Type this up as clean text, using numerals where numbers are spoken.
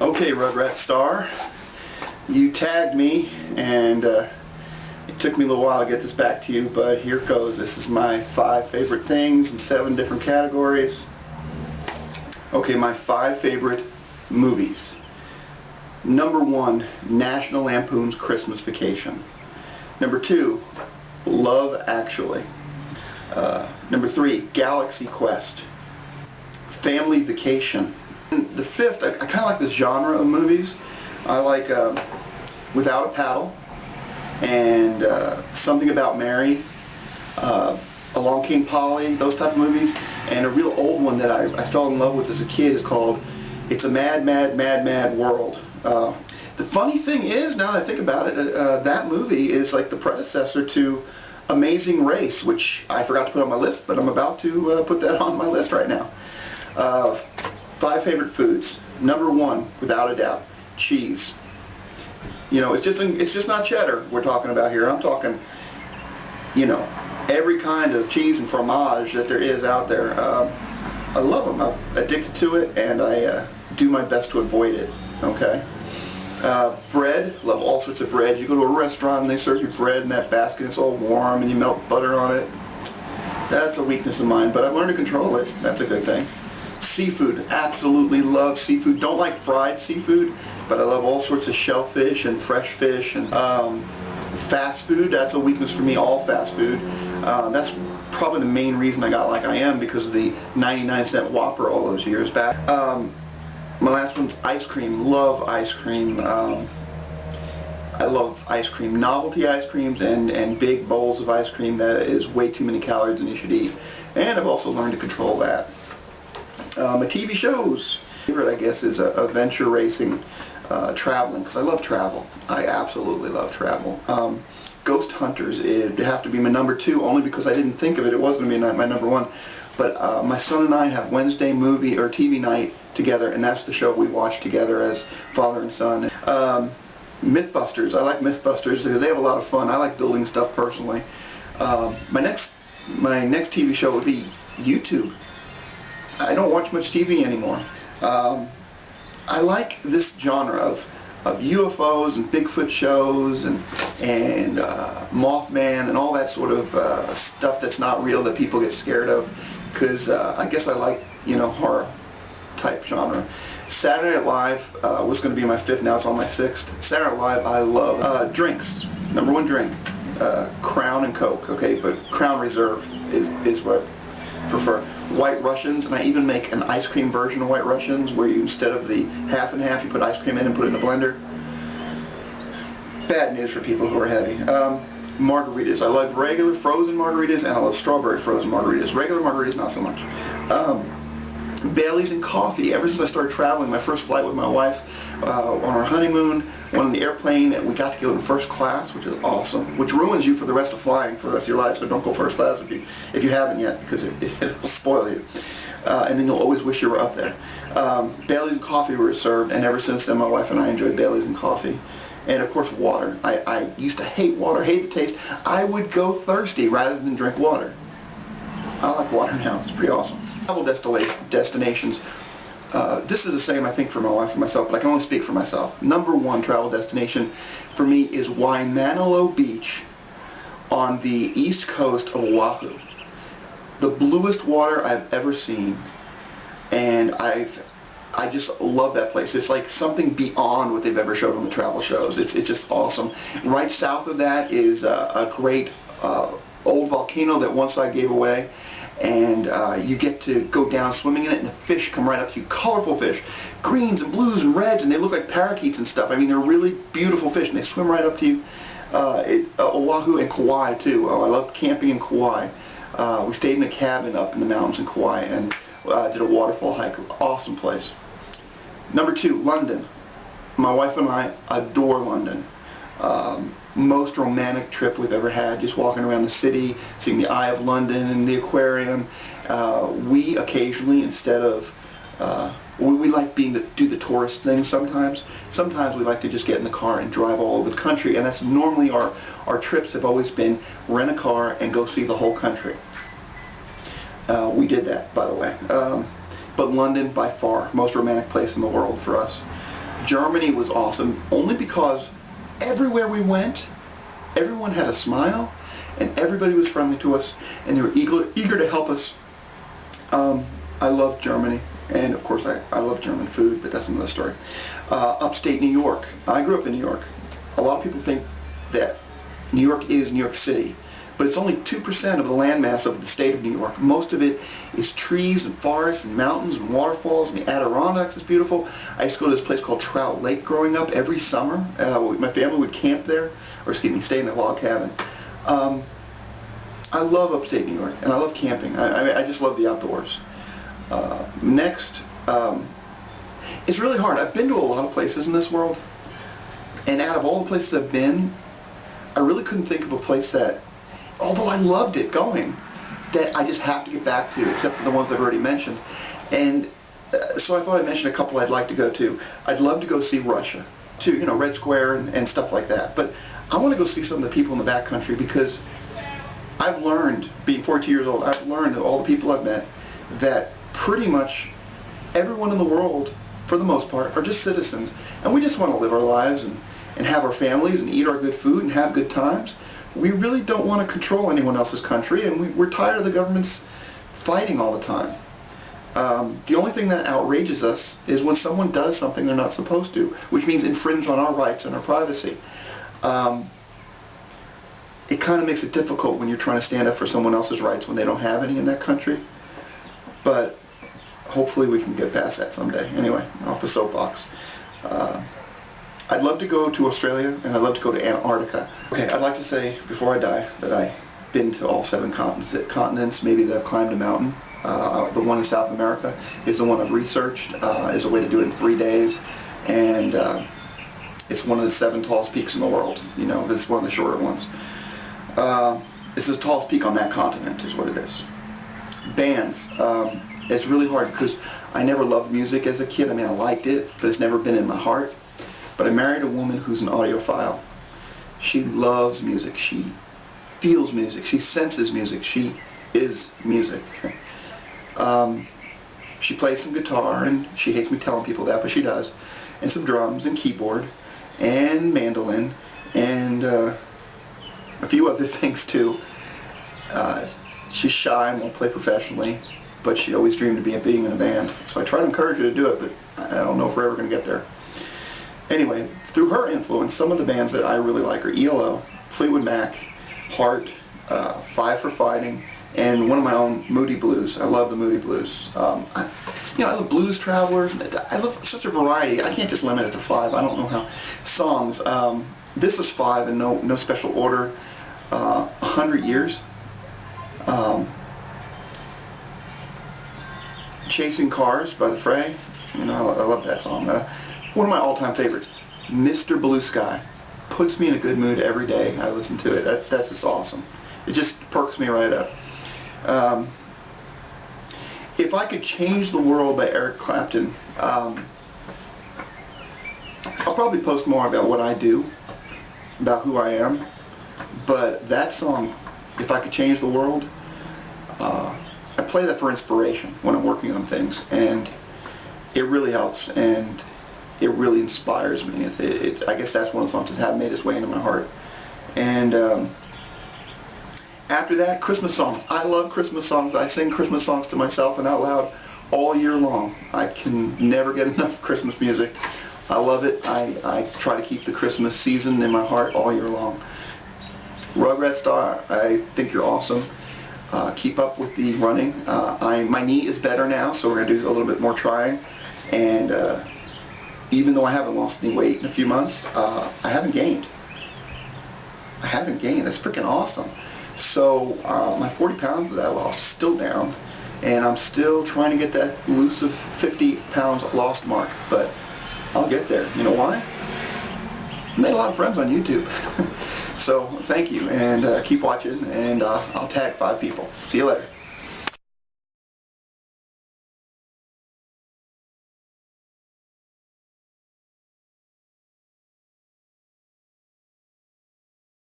Okay, Rugratstar, you tagged me, and it took me a little while to get this back to you, but here goes. This is my 5 favorite things in 7 different categories. Okay, my 5 favorite movies. Number 1, National Lampoon's Christmas Vacation. Number 2, Love Actually. Number 3, Galaxy Quest. Family Vacation. And the 5th, I kind of like this genre of movies. I like Without a Paddle, and Something About Mary, Along Came Polly, those type of movies. And a real old one that I fell in love with as a kid is called It's a Mad, Mad, Mad, Mad World. The funny thing is, now that I think about it, that movie is like the predecessor to Amazing Race, which I forgot to put on my list, but I'm about to put that on my list right now. 5 favorite foods. Number 1, without a doubt, cheese. You know, it's just not cheddar we're talking about here. I'm talking, you know, every kind of cheese and fromage that there is out there. I love them. I'm addicted to it, and I do my best to avoid it. Okay. Bread. Love all sorts of bread. You go to a restaurant and they serve you bread in that basket. It's all warm, and you melt butter on it. That's a weakness of mine, but I've learned to control it. That's a good thing. Seafood. Absolutely love seafood. Don't like fried seafood, but I love all sorts of shellfish and fresh fish. And fast food, that's a weakness for me, all fast food. That's probably the main reason I got like I am, because of the 99-cent Whopper all those years back. My last one's ice cream. Love ice cream. I love ice cream, novelty ice creams, and big bowls of ice cream that is way too many calories than you should eat. And I've also learned to control that. My TV shows. Favorite, I guess, is adventure racing, traveling, because I love travel. I absolutely love travel. Ghost Hunters, it'd have to be my number 2, only because I didn't think of it. It was going to be my number 1. But my son and I have Wednesday movie or TV night together, and that's the show we watch together as father and son. Mythbusters. I like Mythbusters because they have a lot of fun. I like building stuff personally. My next TV show would be YouTube. I don't watch much TV anymore. I like this genre of UFOs and Bigfoot shows and Mothman and all that sort of stuff that's not real that people get scared of, because I guess I like, you know, horror type genre. Saturday Night Live was going to be my 5th, now it's on my 6th. Saturday Night Live, I love. Drinks. Number 1 drink, Crown and Coke, okay, but Crown Reserve is what I prefer. White Russians, and I even make an ice cream version of White Russians where you, instead of the half and half, you put ice cream in and put it in a blender. Bad news for people who are heavy. Margaritas. I love regular frozen margaritas, and I love strawberry frozen margaritas. Regular margaritas, not so much. Bailey's and coffee. Ever since I started traveling, my first flight with my wife, on our honeymoon, went on the airplane, and we got to go in first class, which is awesome, which ruins you for the rest of flying for the rest of your life, so don't go first class if you haven't yet, because it'll spoil you. And then you'll always wish you were up there. Bailey's and coffee were served, and ever since then my wife and I enjoy Bailey's and coffee. And of course water. I used to hate water, hate the taste. I would go thirsty rather than drink water. I like water now. It's pretty awesome. Travel destinations. This is the same, I think, for my wife and myself, but I can only speak for myself. Number 1 travel destination for me is Waimanalo Beach on the east coast of Oahu. The bluest water I've ever seen, and I just love that place. It's like something beyond what they've ever showed on the travel shows. It's just awesome. Right south of that is a great old volcano that one side gave away, and you get to go down swimming in it, and the fish come right up to you. Colorful fish, greens and blues and reds, and they look like parakeets and stuff. I mean, they're really beautiful fish, and they swim right up to you. Oahu and Kauai too. Oh, I love camping in Kauai. We stayed in a cabin up in the mountains in Kauai and did a waterfall hike. Awesome place. Number 2, London. My wife and I adore London. Most romantic trip we've ever had, just walking around the city, seeing the Eye of London and the aquarium. We occasionally, instead of, we like do the tourist thing sometimes. Sometimes we like to just get in the car and drive all over the country, and that's normally our trips have always been rent a car and go see the whole country. We did that, by the way. But London, by far, most romantic place in the world for us. Germany was awesome only because everywhere we went, everyone had a smile, and everybody was friendly to us, and they were eager to help us. I love Germany, and of course I love German food, but that's another story. Upstate New York. I grew up in New York. A lot of people think that New York is New York City, but it's only 2% of the landmass of the state of New York. Most of it is trees and forests and mountains and waterfalls, and the Adirondacks is beautiful. I used to go to this place called Trout Lake growing up every summer. My family would camp there, or excuse me, stay in a log cabin. I love upstate New York, and I love camping. I just love the outdoors. Next, it's really hard. I've been to a lot of places in this world, and out of all the places I've been, I really couldn't think of a place that, although I loved it going, that I just have to get back to, except for the ones I've already mentioned. And so I thought I'd mention a couple I'd like to go to. I'd love to go see Russia, to, you know, Red Square and stuff like that. But I want to go see some of the people in the backcountry, because I've learned, being 42 years old, I've learned that all the people I've met, that pretty much everyone in the world, for the most part, are just citizens. And we just want to live our lives and have our families and eat our good food and have good times. We really don't want to control anyone else's country, and we're tired of the governments fighting all the time. The only thing that outrages us is when someone does something they're not supposed to, which means infringe on our rights and our privacy. It kind of makes it difficult when you're trying to stand up for someone else's rights when they don't have any in that country. But hopefully we can get past that someday. Anyway, off the soapbox. I'd love to go to Australia, and I'd love to go to Antarctica. Okay, I'd like to say before I die that I've been to all 7 continents, maybe that I've climbed a mountain. The one in South America is the one I've researched. Is a way to do it in 3 days, and it's one of the 7 tallest peaks in the world. You know, this is one of the shorter ones. This is the tallest peak on that continent, is what it is. Bands. It's really hard because I never loved music as a kid. I mean, I liked it, but it's never been in my heart. But I married a woman who's an audiophile. She loves music. She feels music. She senses music. She is music. She plays some guitar, and she hates me telling people that, but she does. And some drums and keyboard and mandolin and a few other things too. She's shy and won't play professionally, but she always dreamed of being in a band. So I try to encourage her to do it, but I don't know if we're ever going to get there. Anyway, through her influence, some of the bands that I really like are ELO, Fleetwood Mac, Heart, Five for Fighting, and one of my own, Moody Blues. I love the Moody Blues. I love Blues Travelers. I love such a variety. I can't just limit it to 5. I don't know how. Songs. This is 5 in no special order. 100 Years. Chasing Cars by The Fray. You know, I love that song. One of my all-time favorites, Mr. Blue Sky. Puts me in a good mood every day. I listen to it. That's just awesome. It just perks me right up. If I Could Change the World by Eric Clapton, I'll probably post more about what I do, about who I am, but that song, If I Could Change the World, I play that for inspiration when I'm working on things, and it really helps, and it really inspires me. I guess that's one of the songs that have made its way into my heart. And after that, Christmas songs. I love Christmas songs. I sing Christmas songs to myself and out loud all year long. I can never get enough Christmas music. I love it. I try to keep the Christmas season in my heart all year long. Rugratstar, I think you're awesome. Keep up with the running. My knee is better now, so we're going to do a little bit more trying. And even though I haven't lost any weight in a few months, I haven't gained. That's freaking awesome. So my 40 pounds that I lost is still down, and I'm still trying to get that elusive 50 pounds lost mark, but I'll get there. You know why? I made a lot of friends on YouTube. So thank you, and keep watching, and I'll tag 5 people. See you later.